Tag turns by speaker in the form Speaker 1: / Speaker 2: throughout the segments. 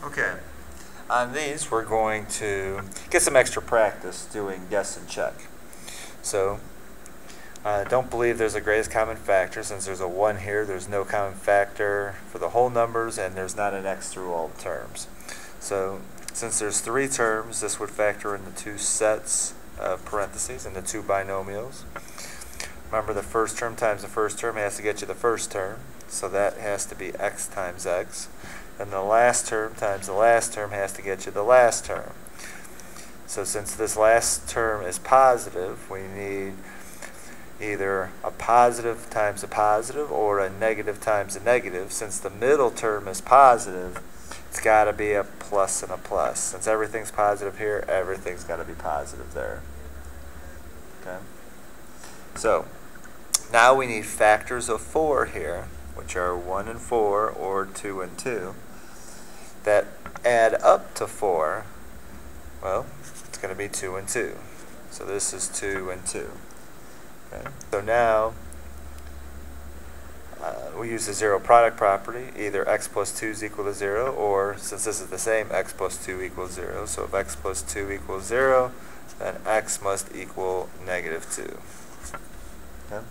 Speaker 1: Okay, on these we're going to get some extra practice doing guess and check. So don't believe there's a greatest common factor. Since there's a 1 here, there's no common factor for the whole numbers, and there's not an x through all terms. So since there's 3 terms, this would factor in the 2 sets of parentheses and the 2 binomials. Remember, the first term times the first term has to get you the first term, so that has to be x times x. And the last term times the last term has to get you the last term. So since this last term is positive, we need either a positive times a positive or a negative times a negative. Since the middle term is positive, it's got to be a plus and a plus. Since everything's positive here, everything's got to be positive there. Okay. So now we need factors of 4 here, which are 1 and 4 or 2 and 2, that add up to 4. Well, it's going to be 2 and 2. So this is 2 and 2. Okay. So now we use the zero product property. Either x plus 2 is equal to 0, or since this is the same, x plus 2 equals 0. So if x plus 2 equals 0, then x must equal negative 2. Okay.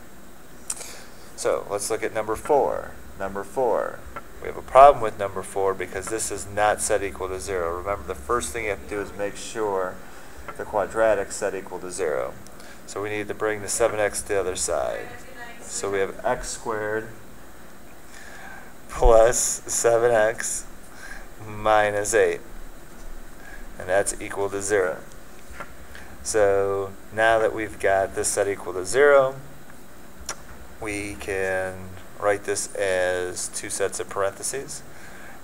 Speaker 1: So let's look at number 4. Number 4. We have a problem with number 4 because this is not set equal to 0. Remember, the first thing you have to do is make sure the quadratic set equal to 0. So we need to bring the 7x to the other side. So we have x squared plus 7x minus 8. And that's equal to 0. So now that we've got this set equal to 0, we can write this as 2 sets of parentheses.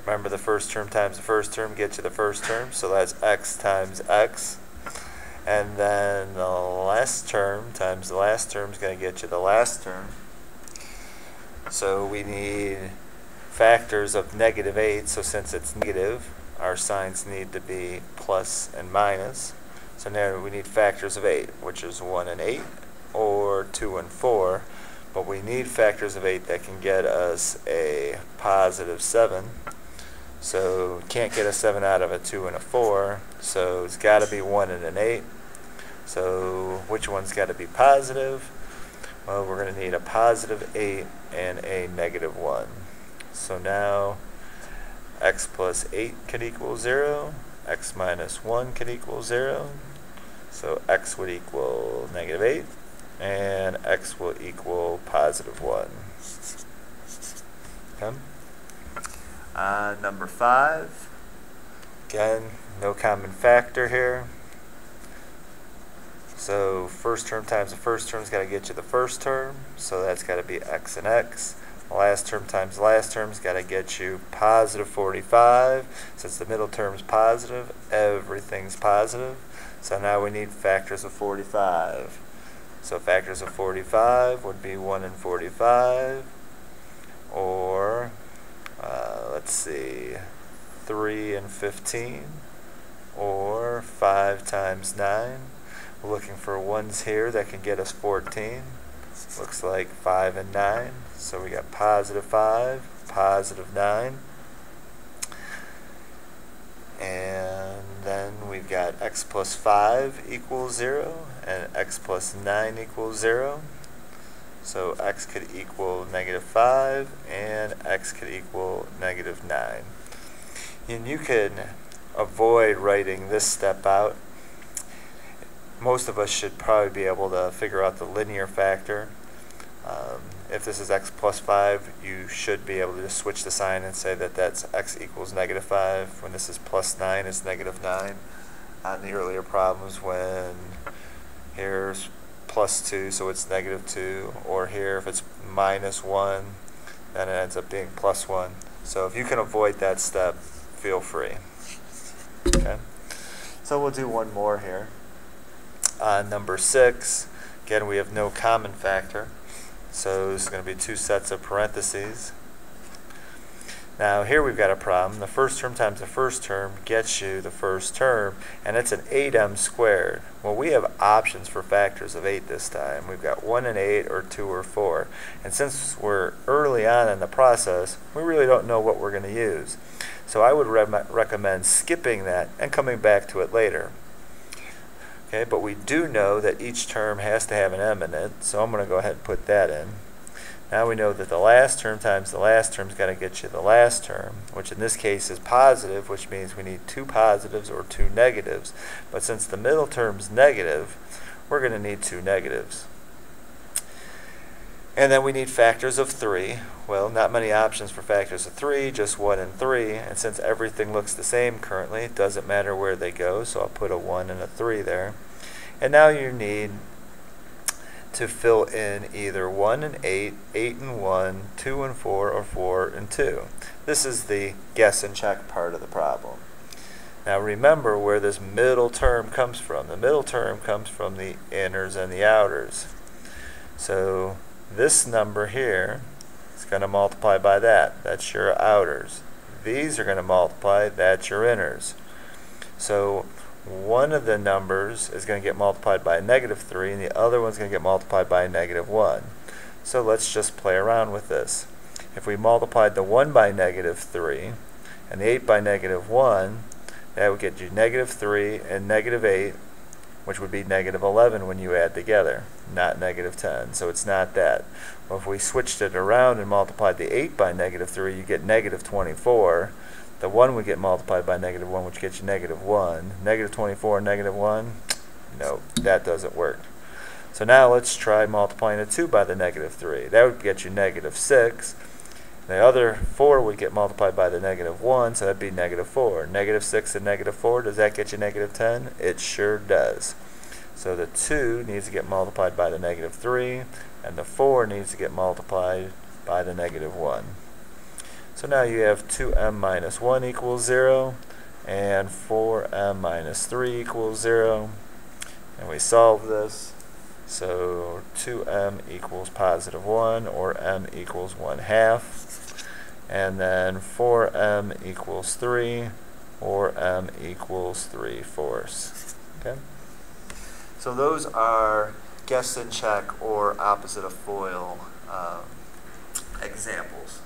Speaker 1: Remember, the first term times the first term gets you the first term, so that's x times x. And then the last term times the last term is going to get you the last term. So we need factors of negative 8, so since it's negative, our signs need to be plus and minus. So now we need factors of 8, which is 1 and 8, or 2 and 4. But we need factors of 8 that can get us a positive 7. So can't get a 7 out of a 2 and a 4. So it's got to be 1 and an 8. So which one's got to be positive? Well, we're going to need a positive 8 and a negative 1. So now x plus 8 can equal 0. X minus 1 can equal 0. So x would equal negative 8. And x will equal positive 1. Okay. Number 5. Again, no common factor here. So first term times the first term has got to get you the first term. So that's got to be x and x. Last term times last term has got to get you positive 45. Since the middle term is positive, everything's positive. So now we need factors of 45. So factors of 45 would be 1 and 45, or let's see, 3 and 15, or 5 times 9. We're looking for ones here that can get us 14. Looks like 5 and 9. So we got positive 5, positive 9. And then we've got x plus 5 equals 0, and x plus 9 equals 0. So x could equal negative 5, and x could equal negative 9. And you can avoid writing this step out. Most of us should probably be able to figure out the linear factor. If this is x plus 5, you should be able to just switch the sign and say that that's x equals negative 5. When this is plus 9, it's negative 9. On the earlier problems, when here's plus 2, so it's negative 2, or here if it's minus 1, then it ends up being plus 1. So if you can avoid that step, feel free. Okay. So we'll do one more here. Number 6, again, we have no common factor. So this is going to be 2 sets of parentheses. Now here we've got a problem. The first term times the first term gets you the first term, and it's an 8m squared. Well, we have options for factors of 8 this time. We've got 1 and 8, or 2 or 4. And since we're early on in the process, we really don't know what we're going to use. So I would recommend skipping that and coming back to it later. Okay, but we do know that each term has to have an m in it, so I'm going to go ahead and put that in. Now we know that the last term times the last term is going to get you the last term, which in this case is positive, which means we need 2 positives or 2 negatives. But since the middle term is negative, we're going to need 2 negatives. And then we need factors of 3. Well, not many options for factors of 3, just 1 and 3. And since everything looks the same currently, it doesn't matter where they go, so I'll put a 1 and a 3 there. And now you need to fill in either 1 and 8, 8 and 1, 2 and 4, or 4 and 2. This is the guess and check part of the problem. Now remember where this middle term comes from. The middle term comes from the inners and the outers. So this number here is going to multiply by that. That's your outers. These are going to multiply. That's your inners. So one of the numbers is going to get multiplied by a -3, and the other one's going to get multiplied by a -1. So let's just play around with this. If we multiplied the 1 by -3 and the 8 by -1, that would get you -3 and -8, which would be -11 when you add together, not -10. So it's not that. Well, if we switched it around and multiplied the 8 by -3, you get -24. The 1 would get multiplied by -1, which gets you -1. -24 and -1, no, that doesn't work. So now let's try multiplying a 2 by the -3. That would get you -6. The other 4 would get multiplied by the -1, so that'd be -4. -6 and -4, does that get you -10? It sure does. So the 2 needs to get multiplied by the -3, and the 4 needs to get multiplied by the -1. So now you have 2m minus 1 equals 0, and 4m minus 3 equals 0. And we solve this. So 2m equals +1, or m equals 1/2. And then 4m equals 3, or m equals 3/4. Okay? So those are guess and check or opposite of FOIL examples.